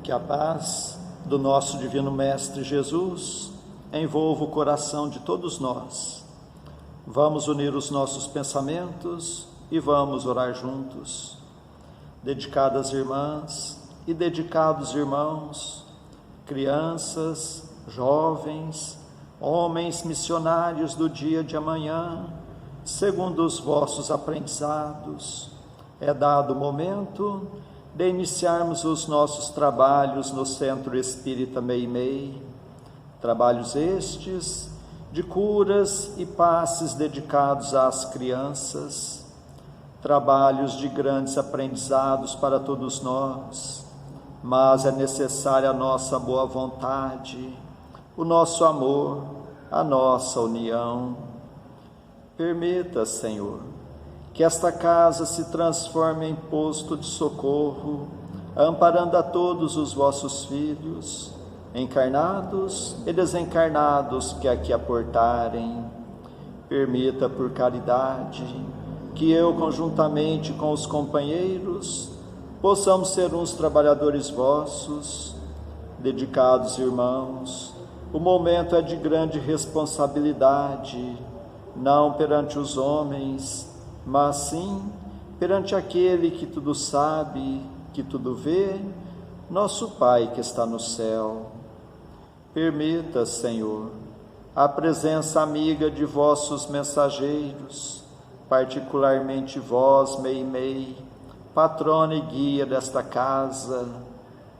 Que a paz do nosso Divino Mestre Jesus envolva o coração de todos nós. Vamos unir os nossos pensamentos e vamos orar juntos. Dedicadas irmãs e dedicados irmãos, crianças, jovens, homens missionários do dia de amanhã, segundo os vossos aprendizados, é dado o momento de iniciarmos os nossos trabalhos no Centro Espírita Meimei, trabalhos estes de curas e passes dedicados às crianças, trabalhos de grandes aprendizados para todos nós, mas é necessária a nossa boa vontade, o nosso amor, a nossa união. Permita, Senhor, que esta casa se transforme em posto de socorro, amparando a todos os vossos filhos, encarnados e desencarnados que aqui aportarem. Permita, por caridade, que eu, conjuntamente com os companheiros, possamos ser uns trabalhadores vossos. Dedicados irmãos, o momento é de grande responsabilidade, não perante os homens, mas sim perante aquele que tudo sabe, que tudo vê, nosso Pai que está no céu. Permita, Senhor, a presença amiga de vossos mensageiros, particularmente vós, Meimei, patrona e guia desta casa,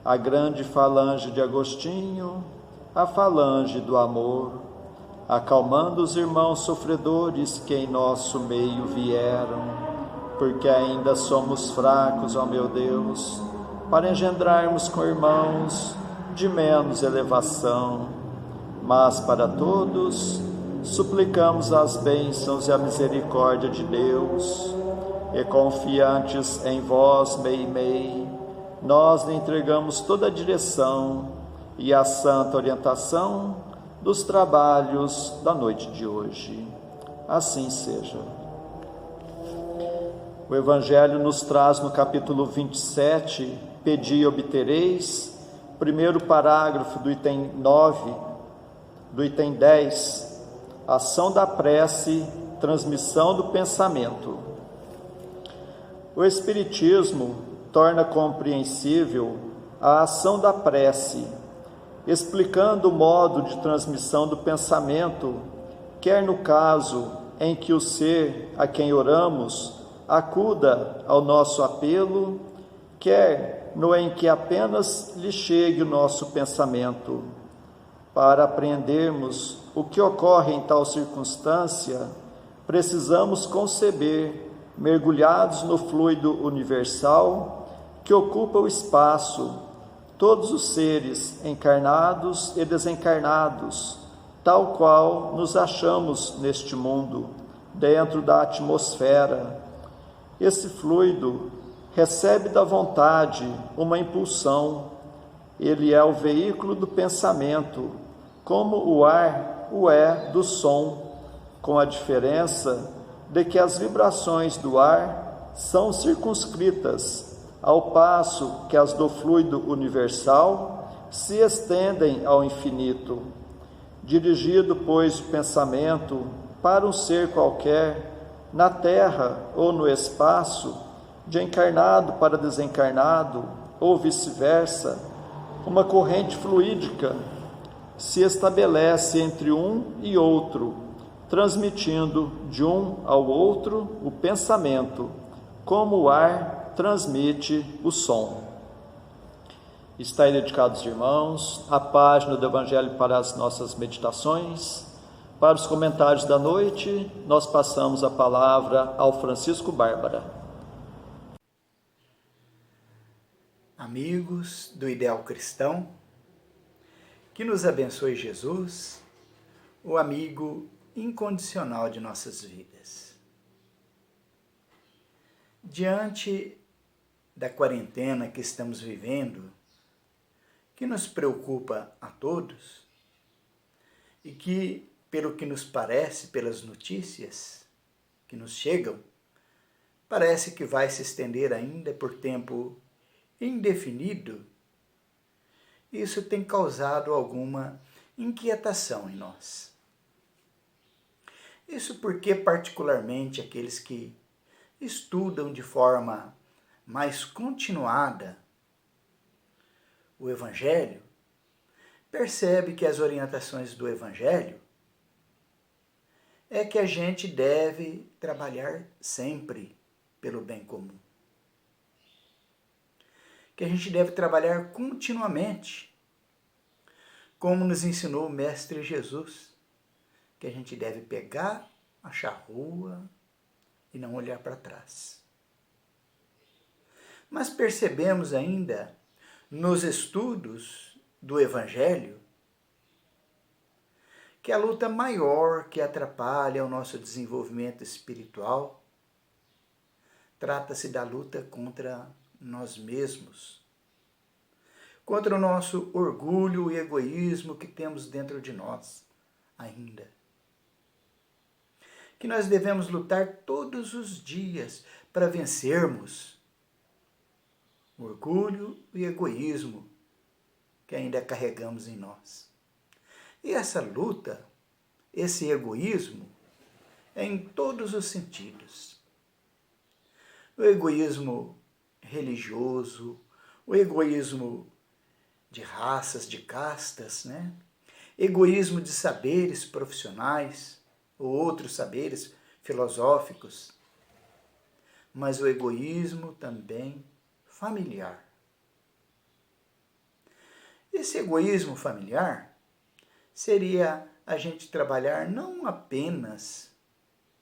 a grande falange de Agostinho, a falange do amor, acalmando os irmãos sofredores que em nosso meio vieram, porque ainda somos fracos, ó meu Deus, para engendrarmos com irmãos de menos elevação, mas para todos suplicamos as bênçãos e a misericórdia de Deus, e confiantes em vós, Meimei, nós lhe entregamos toda a direção e a santa orientação dos trabalhos da noite de hoje. Assim seja. O Evangelho nos traz no capítulo 27, pedi e obtereis, primeiro parágrafo do item 9, do item 10, ação da prece, transmissão do pensamento. O Espiritismo torna compreensível a ação da prece, explicando o modo de transmissão do pensamento, quer no caso em que o ser a quem oramos acuda ao nosso apelo, quer no em que apenas lhe chegue o nosso pensamento. Para apreendermos o que ocorre em tal circunstância, precisamos conceber, mergulhados no fluido universal que ocupa o espaço, todos os seres encarnados e desencarnados, tal qual nos achamos neste mundo, dentro da atmosfera. Esse fluido recebe da vontade uma impulsão. Ele é o veículo do pensamento, como o ar o é do som, com a diferença de que as vibrações do ar são circunscritas, ao passo que as do fluido universal se estendem ao infinito. Dirigido, pois, o pensamento para um ser qualquer, na terra ou no espaço, de encarnado para desencarnado, ou vice-versa, uma corrente fluídica se estabelece entre um e outro, transmitindo de um ao outro o pensamento, como o ar transmite o som. Está aí, dedicados irmãos, a página do Evangelho para as nossas meditações. Para os comentários da noite, nós passamos a palavra ao Francisco Bárbara. Amigos do Ideal Cristão, que nos abençoe Jesus, o amigo incondicional de nossas vidas. Diante da quarentena que estamos vivendo, que nos preocupa a todos e que, pelo que nos parece, pelas notícias que nos chegam, parece que vai se estender ainda por tempo indefinido, Isso tem causado alguma inquietação em nós. Isso porque, particularmente, aqueles que estudam de forma mais continuada o Evangelho, percebe que as orientações do Evangelho é que a gente deve trabalhar sempre pelo bem comum. Que a gente deve trabalhar continuamente, como nos ensinou o Mestre Jesus, que a gente deve pegar a charrua e não olhar para trás. Mas percebemos ainda nos estudos do Evangelho que a luta maior que atrapalha o nosso desenvolvimento espiritual trata-se da luta contra nós mesmos, contra o nosso orgulho e egoísmo que temos dentro de nós ainda. Que nós devemos lutar todos os dias para vencermos o orgulho e egoísmo que ainda carregamos em nós. E essa luta, esse egoísmo, é em todos os sentidos. O egoísmo religioso, o egoísmo de raças, de castas, né? Egoísmo de saberes profissionais ou outros saberes filosóficos, mas o egoísmo também familiar. Esse egoísmo familiar seria a gente trabalhar não apenas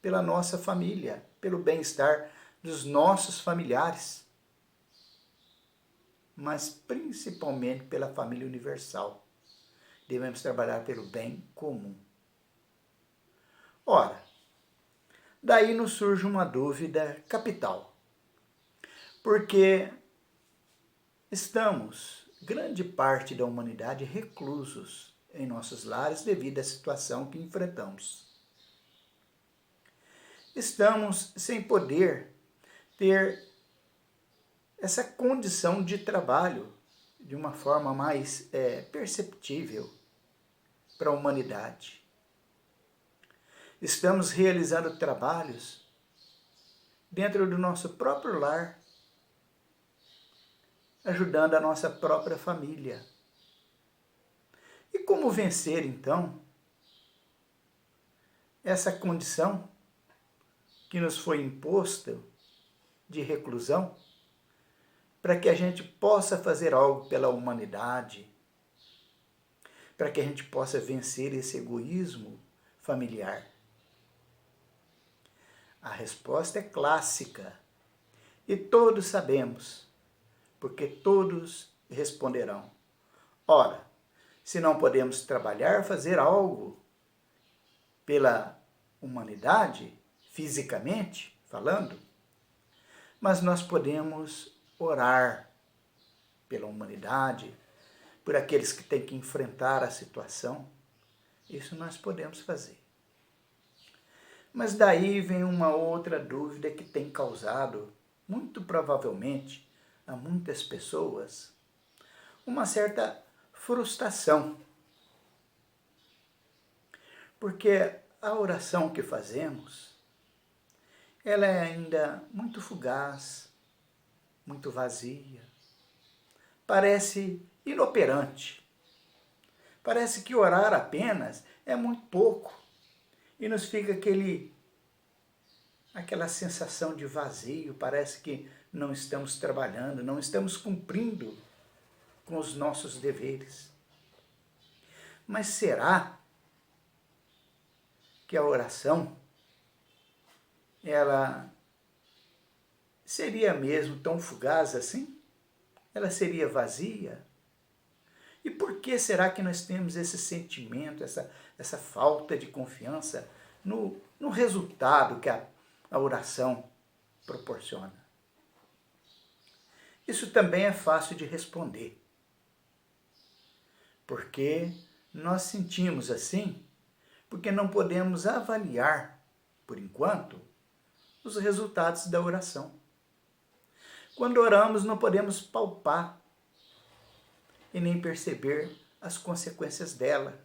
pela nossa família, pelo bem-estar dos nossos familiares, mas principalmente pela família universal. Devemos trabalhar pelo bem comum. Ora, daí nos surge uma dúvida capital, porque estamos, grande parte da humanidade, reclusos em nossos lares devido à situação que enfrentamos. Estamos sem poder ter essa condição de trabalho de uma forma mais perceptível para a humanidade. Estamos realizando trabalhos dentro do nosso próprio lar, ajudando a nossa própria família. E como vencer, então, essa condição que nos foi imposta de reclusão, para que a gente possa fazer algo pela humanidade, para que a gente possa vencer esse egoísmo familiar? A resposta é clássica e todos sabemos, porque todos responderão: ora, se não podemos trabalhar, fazer algo pela humanidade, fisicamente falando, mas nós podemos orar pela humanidade, por aqueles que têm que enfrentar a situação. Isso nós podemos fazer. Mas daí vem uma outra dúvida que tem causado, muito provavelmente, a muitas pessoas, uma certa frustração. Porque a oração que fazemos, ela é ainda muito fugaz, muito vazia. Parece inoperante. Parece que orar apenas é muito pouco. E nos fica aquela sensação de vazio, parece que não estamos trabalhando, não estamos cumprindo com os nossos deveres. Mas será que a oração, ela seria mesmo tão fugaz assim? Ela seria vazia? E por que será que nós temos esse sentimento, essa falta de confiança no resultado que a oração proporciona? Isso também é fácil de responder, porque nós sentimos assim, porque não podemos avaliar, por enquanto, os resultados da oração. Quando oramos, não podemos palpar e nem perceber as consequências dela.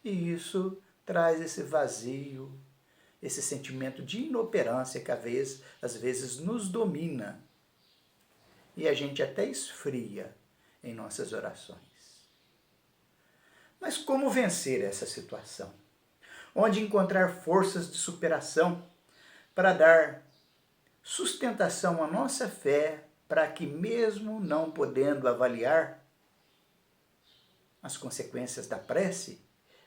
E isso traz esse vazio, esse sentimento de inoperância que às vezes nos domina. E a gente até esfria em nossas orações. Mas como vencer essa situação? Onde encontrar forças de superação para dar sustentação à nossa fé, para que mesmo não podendo avaliar as consequências da prece,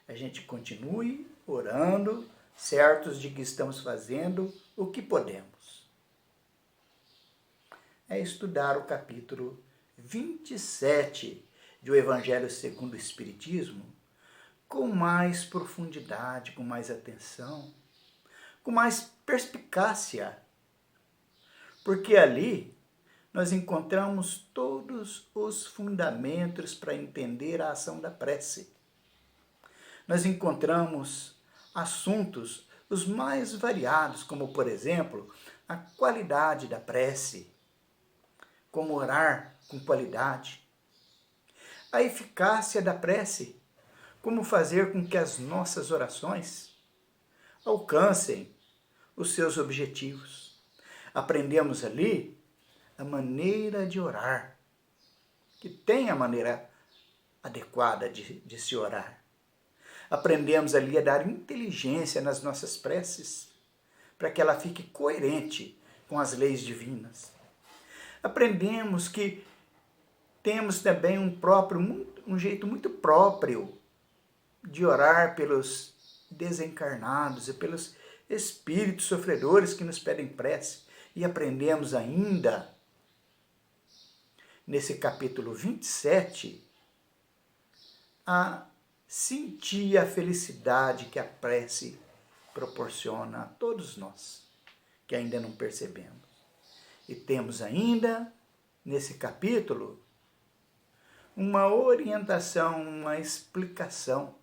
a gente continue orando, certos de que estamos fazendo o que podemos. É estudar o capítulo 27 do Evangelho segundo o Espiritismo com mais profundidade, com mais atenção, com mais perspicácia, porque ali nós encontramos todos os fundamentos para entender a ação da prece. Nós encontramos assuntos os mais variados, como, por exemplo, a qualidade da prece, como orar com qualidade, a eficácia da prece, como fazer com que as nossas orações alcancem os seus objetivos. Aprendemos ali a maneira de orar, que tem a maneira adequada de se orar. Aprendemos ali a dar inteligência nas nossas preces, para que ela fique coerente com as leis divinas. Aprendemos que temos também um jeito muito próprio de orar pelos desencarnados e pelos espíritos sofredores que nos pedem prece. E aprendemos ainda, nesse capítulo 27, a sentir a felicidade que a prece proporciona a todos nós, que ainda não percebemos. E temos ainda, nesse capítulo, uma orientação, uma explicação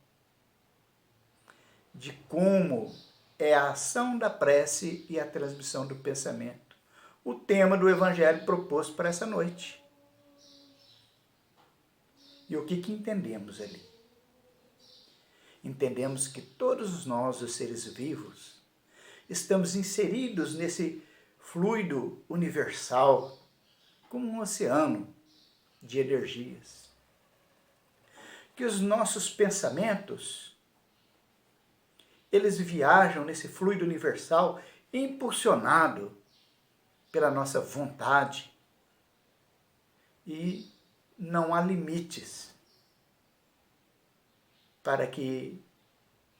de como é a ação da prece e a transmissão do pensamento. O tema do Evangelho proposto para essa noite. E o que entendemos ali? Entendemos que todos nós, os seres vivos, estamos inseridos nesse fluido universal, como um oceano de energias. Que os nossos pensamentos, eles viajam nesse fluido universal impulsionado pela nossa vontade. E não há limites para que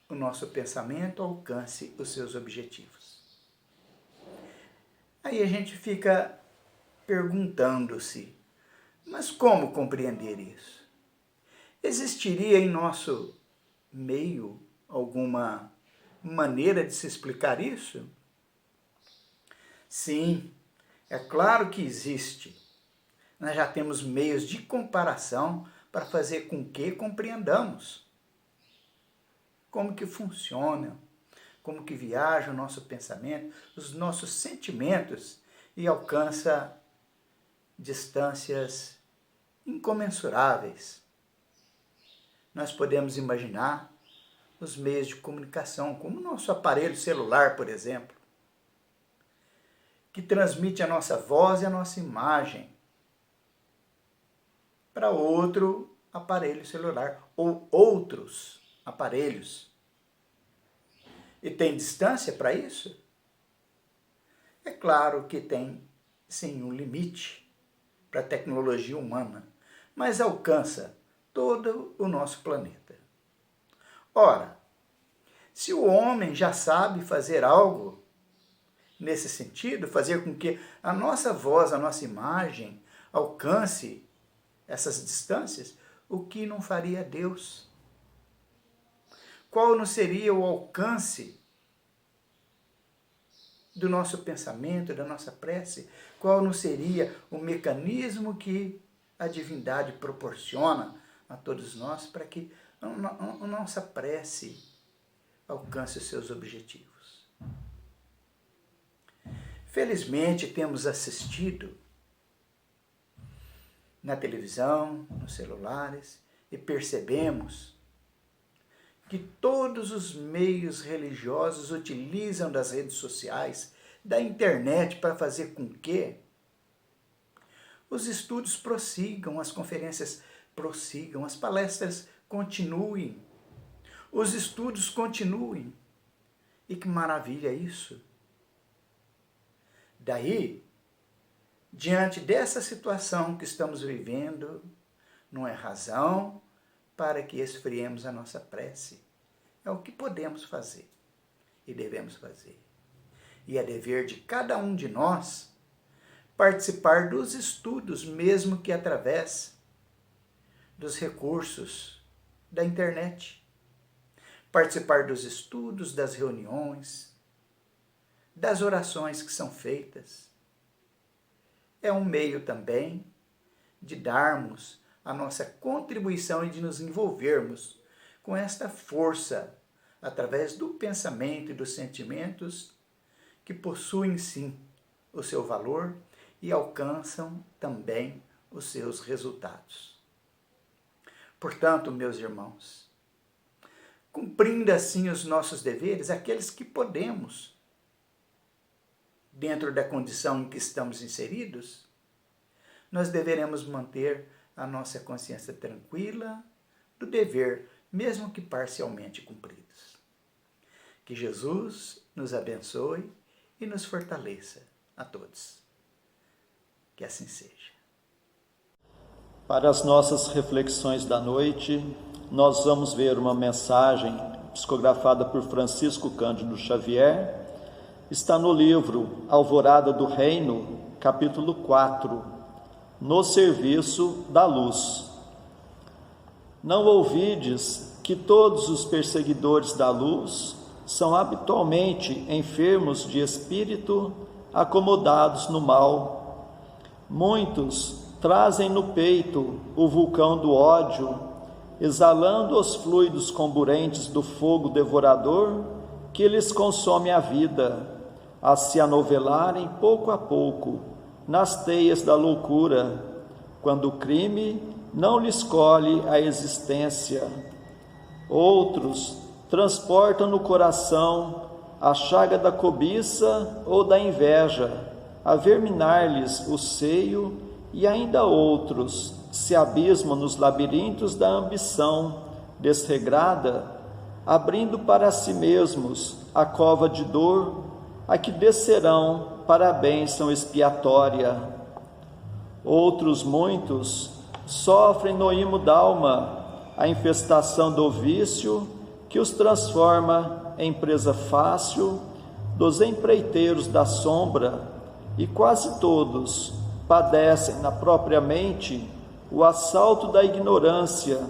o nosso pensamento alcance os seus objetivos. Aí a gente fica perguntando-se, mas como compreender isso? Existiria em nosso meio alguma maneira de se explicar isso? Sim, é claro que existe. Nós já temos meios de comparação para fazer com que compreendamos como que funciona, como que viaja o nosso pensamento, os nossos sentimentos e alcança distâncias incomensuráveis. Nós podemos imaginar os meios de comunicação, como o nosso aparelho celular, por exemplo, que transmite a nossa voz e a nossa imagem para outro aparelho celular ou outros aparelhos. E tem distância para isso? É claro que tem, sim, um limite para a tecnologia humana, mas alcança todo o nosso planeta. Ora, se o homem já sabe fazer algo nesse sentido, fazer com que a nossa voz, a nossa imagem alcance essas distâncias, o que não faria Deus? Qual não seria o alcance do nosso pensamento, da nossa prece? Qual não seria o mecanismo que a divindade proporciona a todos nós para que a nossa prece alcance os seus objetivos? Felizmente, temos assistido na televisão, nos celulares, e percebemos que todos os meios religiosos utilizam das redes sociais, da internet, para fazer com que os estudos prossigam, as conferências prossigam, as palestras continuem, os estudos continuem. E que maravilha isso! Daí, diante dessa situação que estamos vivendo, não é razão para que esfriemos a nossa prece. É o que podemos fazer e devemos fazer. E é dever de cada um de nós participar dos estudos, mesmo que através dos recursos da internet. Participar dos estudos, das reuniões, das orações que são feitas. É um meio também de darmos a nossa contribuição e de nos envolvermos com esta força, através do pensamento e dos sentimentos que possuem sim o seu valor e alcançam também os seus resultados. Portanto, meus irmãos, cumprindo assim os nossos deveres, aqueles que podemos, dentro da condição em que estamos inseridos, nós deveremos manter a nossa consciência tranquila do dever, mesmo que parcialmente cumpridos. Que Jesus nos abençoe e nos fortaleça a todos. Que assim seja. Para as nossas reflexões da noite, nós vamos ver uma mensagem psicografada por Francisco Cândido Xavier. Está no livro Alvorada do Reino, capítulo 4, No Serviço da Luz. Não ouvides que todos os perseguidores da luz são habitualmente enfermos de espírito, acomodados no mal. Muitos trazem no peito o vulcão do ódio, exalando os fluidos comburentes do fogo devorador que lhes consome a vida, a se anovelarem pouco a pouco nas teias da loucura, quando o crime não lhes colhe a existência. Outros transportam no coração a chaga da cobiça ou da inveja, a verminar-lhes o seio, e ainda outros se abismam nos labirintos da ambição desregrada, abrindo para si mesmos a cova de dor, a que descerão para a bênção expiatória. Outros muitos sofrem no imo d'alma a infestação do vício que os transforma em presa fácil dos empreiteiros da sombra, e quase todos padecem na própria mente o assalto da ignorância,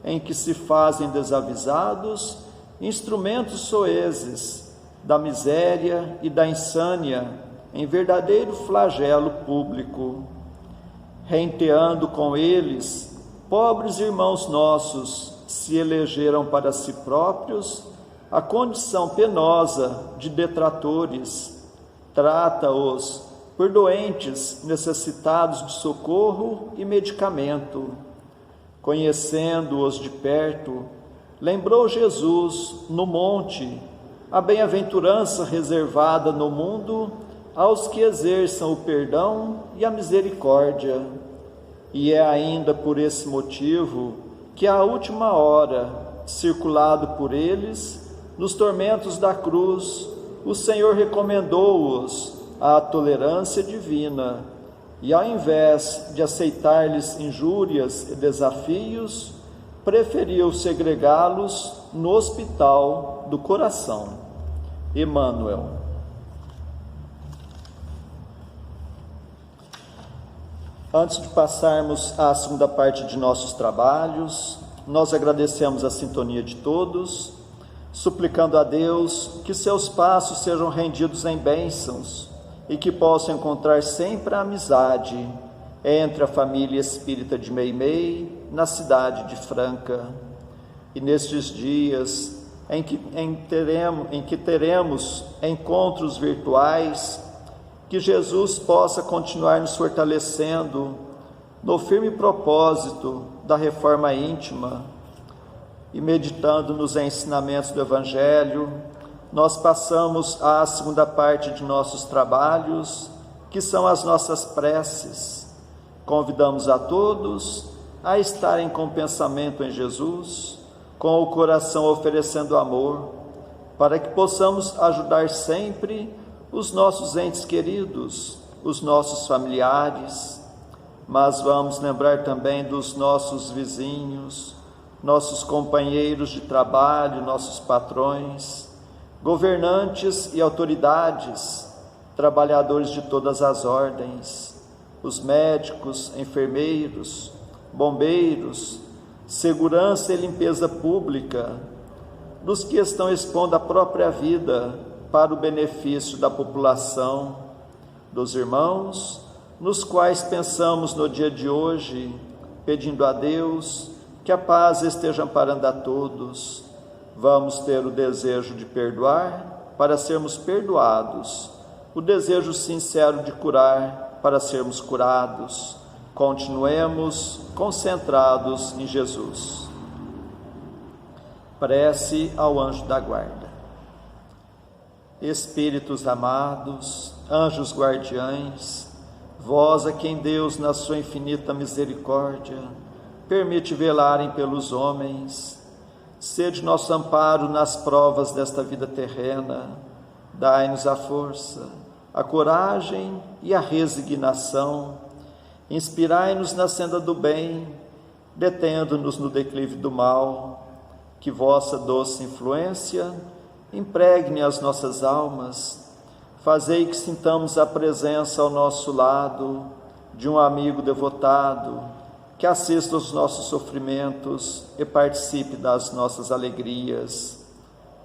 em que se fazem desavisados instrumentos soezes da miséria e da insânia em verdadeiro flagelo público. Renteando com eles, pobres irmãos nossos se elegeram para si próprios a condição penosa de detratores. Trata-os por doentes necessitados de socorro e medicamento. Conhecendo-os de perto, lembrou Jesus no monte a bem-aventurança reservada no mundo aos que exerçam o perdão e a misericórdia. E é ainda por esse motivo que à última hora, circulado por eles, nos tormentos da cruz, o Senhor recomendou-os à tolerância divina, e ao invés de aceitar-lhes injúrias e desafios, preferiu segregá-los no hospital do coração. Emmanuel. Antes de passarmos à segunda parte de nossos trabalhos, nós agradecemos a sintonia de todos, suplicando a Deus que seus passos sejam rendidos em bênçãos e que possam encontrar sempre a amizade entre a família espírita de Meimei, na cidade de Franca. E nestes dias em que teremos encontros virtuais, que Jesus possa continuar nos fortalecendo no firme propósito da reforma íntima e meditando nos ensinamentos do Evangelho, nós passamos à segunda parte de nossos trabalhos, que são as nossas preces. Convidamos a todos a estarem com o pensamento em Jesus, com o coração oferecendo amor, para que possamos ajudar sempre os nossos entes queridos, os nossos familiares, mas vamos lembrar também dos nossos vizinhos, nossos companheiros de trabalho, nossos patrões, governantes e autoridades, trabalhadores de todas as ordens, os médicos, enfermeiros, bombeiros, segurança e limpeza pública, dos que estão expondo a própria vida para o benefício da população, dos irmãos, nos quais pensamos no dia de hoje, pedindo a Deus que a paz esteja amparando a todos. Vamos ter o desejo de perdoar para sermos perdoados, o desejo sincero de curar para sermos curados. Continuemos concentrados em Jesus. Prece ao anjo da guarda. Espíritos amados, anjos guardiães, vós a quem Deus, na sua infinita misericórdia, permite velarem pelos homens, sede nosso amparo nas provas desta vida terrena, dai-nos a força, a coragem e a resignação, inspirai-nos na senda do bem, detendo-nos no declive do mal, que vossa doce influência impregne as nossas almas, fazei que sintamos a presença ao nosso lado de um amigo devotado, que assista aos nossos sofrimentos e participe das nossas alegrias.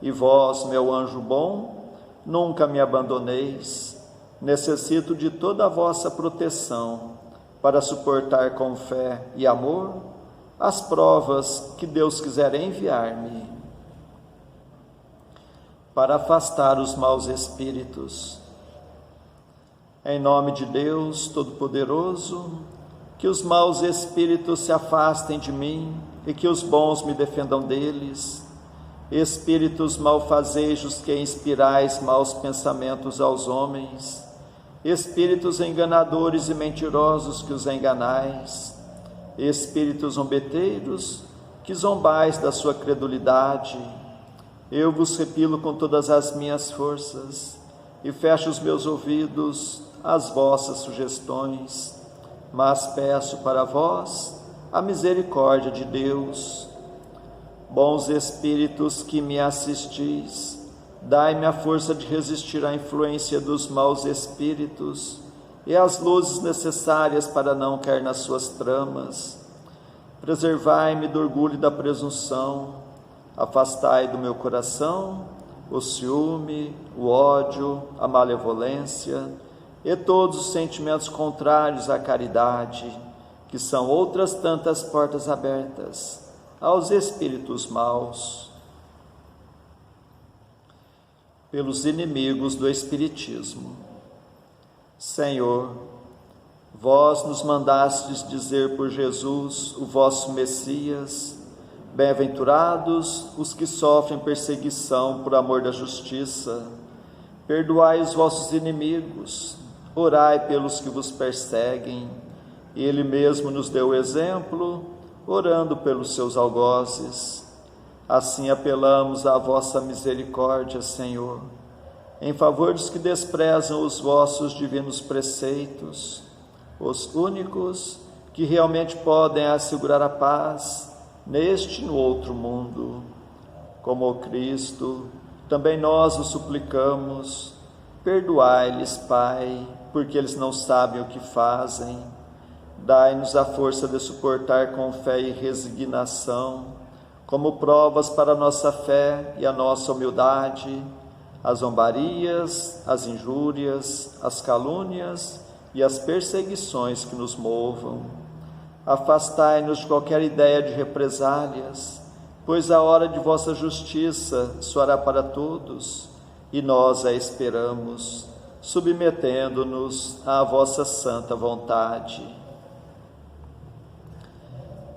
E vós, meu anjo bom, nunca me abandoneis, necessito de toda a vossa proteção para suportar com fé e amor as provas que Deus quiser enviar-me. Para afastar os maus espíritos, em nome de Deus Todo-Poderoso, que os maus espíritos se afastem de mim e que os bons me defendam deles. Espíritos malfazejos que inspirais maus pensamentos aos homens, espíritos enganadores e mentirosos que os enganais, espíritos zombeteiros que zombais da sua credulidade, eu vos repilo com todas as minhas forças e fecho os meus ouvidos às vossas sugestões, mas peço para vós a misericórdia de Deus. Bons espíritos que me assistis, dai-me a força de resistir à influência dos maus espíritos e as luzes necessárias para não cair nas suas tramas. Preservai-me do orgulho e da presunção, afastai do meu coração o ciúme, o ódio, a malevolência e todos os sentimentos contrários à caridade, que são outras tantas portas abertas aos espíritos maus. Pelos inimigos do Espiritismo. Senhor, vós nos mandastes dizer por Jesus, o vosso Messias, bem-aventurados os que sofrem perseguição por amor da justiça, perdoai os vossos inimigos, orai pelos que vos perseguem. Ele mesmo nos deu o exemplo, orando pelos seus algozes. Assim apelamos à vossa misericórdia, Senhor, em favor dos que desprezam os vossos divinos preceitos, os únicos que realmente podem assegurar a paz neste e no outro mundo. Como o Cristo, também nós os suplicamos, perdoai-lhes, Pai, porque eles não sabem o que fazem. Dai-nos a força de suportar com fé e resignação, como provas para a nossa fé e a nossa humildade, as zombarias, as injúrias, as calúnias e as perseguições que nos movam. Afastai-nos de qualquer ideia de represálias, pois a hora de vossa justiça soará para todos, e nós a esperamos, submetendo-nos à vossa santa vontade.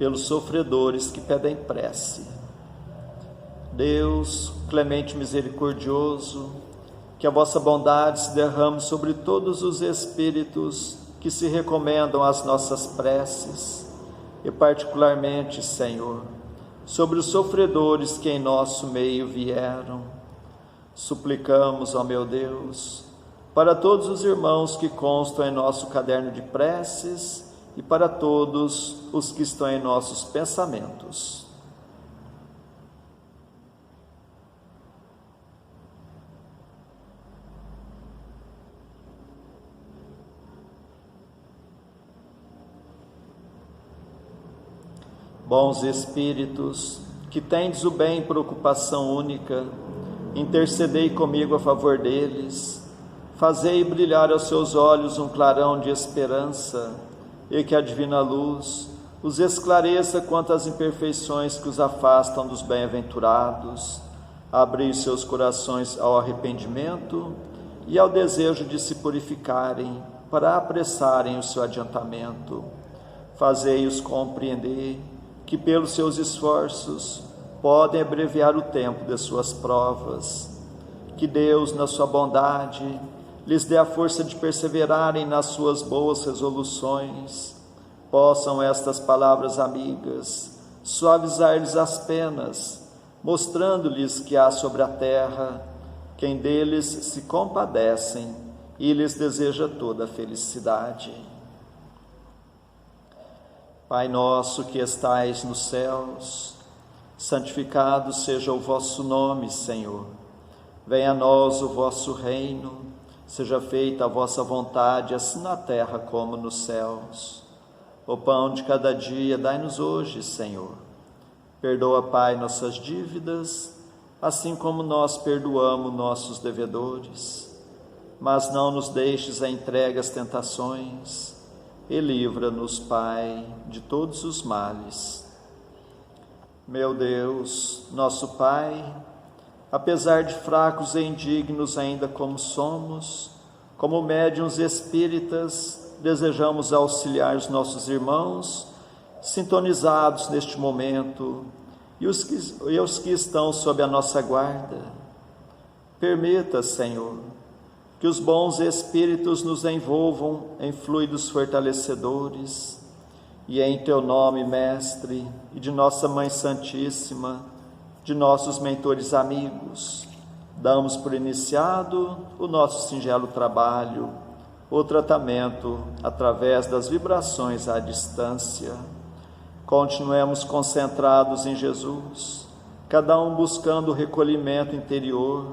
pelos sofredores que pedem prece. Deus, clemente e misericordioso, que a vossa bondade se derrame sobre todos os espíritos que se recomendam às nossas preces, e particularmente, Senhor, sobre os sofredores que em nosso meio vieram. Suplicamos, ó meu Deus, para todos os irmãos que constam em nosso caderno de preces e para todos os que estão em nossos pensamentos. Bons Espíritos, que tendes o bem por ocupação única, intercedei comigo a favor deles, fazei brilhar aos seus olhos um clarão de esperança, e que a divina luz os esclareça quanto às imperfeições que os afastam dos bem-aventurados, abri seus corações ao arrependimento e ao desejo de se purificarem para apressarem o seu adiantamento. Fazei-os compreender que pelos seus esforços podem abreviar o tempo de suas provas. Que Deus, na sua bondade, lhes dê a força de perseverarem nas suas boas resoluções. Possam estas palavras amigas suavizar-lhes as penas, mostrando-lhes que há sobre a terra quem deles se compadecem e lhes deseja toda a felicidade. Pai nosso que estais nos céus, santificado seja o vosso nome, Senhor. Venha a nós o vosso reino, seja feita a vossa vontade, assim na terra como nos céus. O pão de cada dia dai-nos hoje, Senhor. Perdoa, Pai, nossas dívidas, assim como nós perdoamos nossos devedores. Mas não nos deixes a entregue às tentações, e livra-nos, Pai, de todos os males. Meu Deus, nosso Pai, apesar de fracos e indignos ainda como somos, como médiuns espíritas, desejamos auxiliar os nossos irmãos, sintonizados neste momento, e os que estão sob a nossa guarda. Permita, Senhor, que os bons espíritos nos envolvam em fluidos fortalecedores, e em Teu nome, Mestre, e de nossa Mãe Santíssima, de nossos mentores amigos, damos por iniciado o nosso singelo trabalho, o tratamento através das vibrações à distância. Continuemos concentrados em Jesus, cada um buscando o recolhimento interior,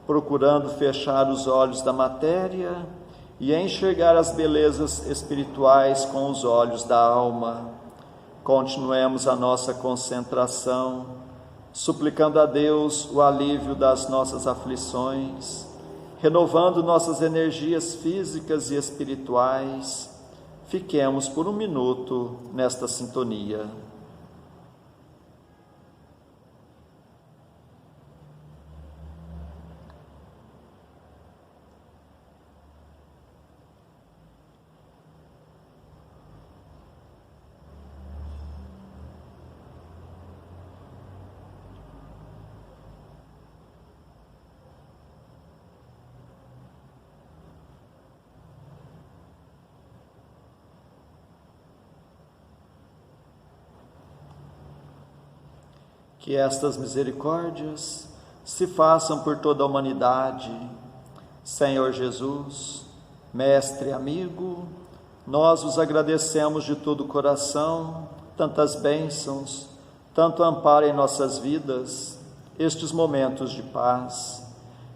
procurando fechar os olhos da matéria e enxergar as belezas espirituais com os olhos da alma. Continuemos a nossa concentração, suplicando a Deus o alívio das nossas aflições, renovando nossas energias físicas e espirituais. Fiquemos por um minuto nesta sintonia. Que estas misericórdias se façam por toda a humanidade. Senhor Jesus, Mestre amigo, nós vos agradecemos de todo o coração, tantas bênçãos, tanto amparo em nossas vidas, estes momentos de paz,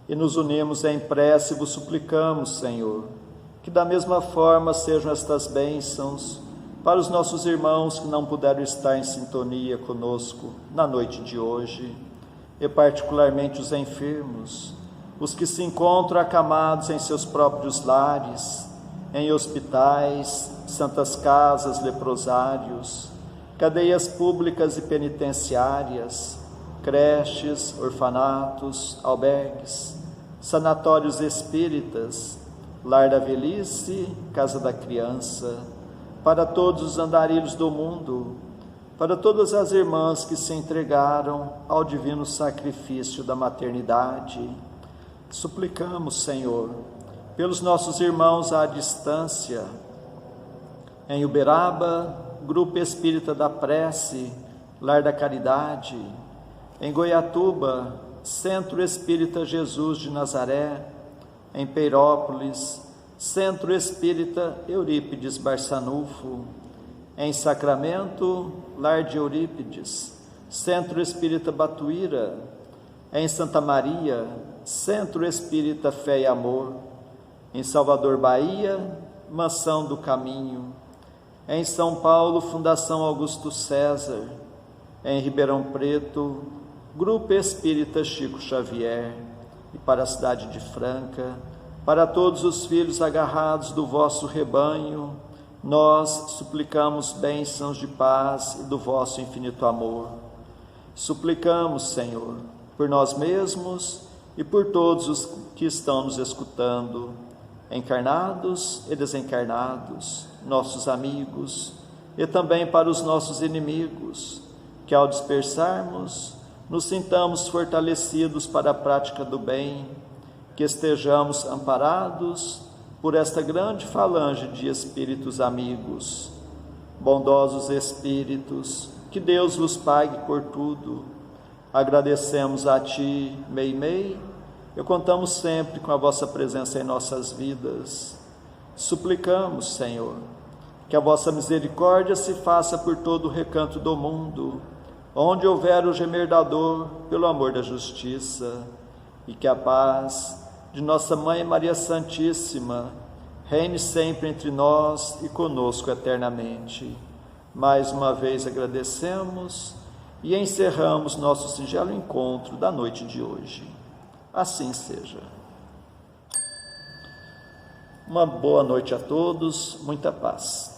e nos unimos em prece e vos suplicamos, Senhor, que da mesma forma sejam estas bênçãos para os nossos irmãos que não puderam estar em sintonia conosco na noite de hoje, e particularmente os enfermos, os que se encontram acamados em seus próprios lares, em hospitais, santas casas, leprosários, cadeias públicas e penitenciárias, creches, orfanatos, albergues, sanatórios espíritas, lar da velhice, casa da criança, para todos os andarilhos do mundo, para todas as irmãs que se entregaram ao divino sacrifício da maternidade. Suplicamos, Senhor, pelos nossos irmãos à distância, em Uberaba, Grupo Espírita da Prece, Lar da Caridade, em Goiatuba, Centro Espírita Jesus de Nazaré, em Peirópolis, Centro Espírita Eurípides Barçanufo, em Sacramento, Lar de Eurípides, Centro Espírita Batuíra, em Santa Maria, Centro Espírita Fé e Amor, em Salvador, Bahia, Mansão do Caminho, em São Paulo, Fundação Augusto César, em Ribeirão Preto, Grupo Espírita Chico Xavier, e para a cidade de Franca, para todos os filhos agarrados do vosso rebanho, nós suplicamos bênçãos de paz e do vosso infinito amor. Suplicamos, Senhor, por nós mesmos e por todos os que estão nos escutando, encarnados e desencarnados, nossos amigos, e também para os nossos inimigos, que ao dispersarmos, nos sintamos fortalecidos para a prática do bem, que estejamos amparados por esta grande falange de espíritos amigos. Bondosos espíritos, que Deus vos pague por tudo. Agradecemos a Ti, Meimei, e contamos sempre com a vossa presença em nossas vidas. Suplicamos, Senhor, que a vossa misericórdia se faça por todo o recanto do mundo, onde houver o gemer da dor, pelo amor da justiça, e que a paz de nossa Mãe Maria Santíssima reine sempre entre nós e conosco eternamente. Mais uma vez agradecemos e encerramos nosso singelo encontro da noite de hoje. Assim seja. Uma boa noite a todos, muita paz.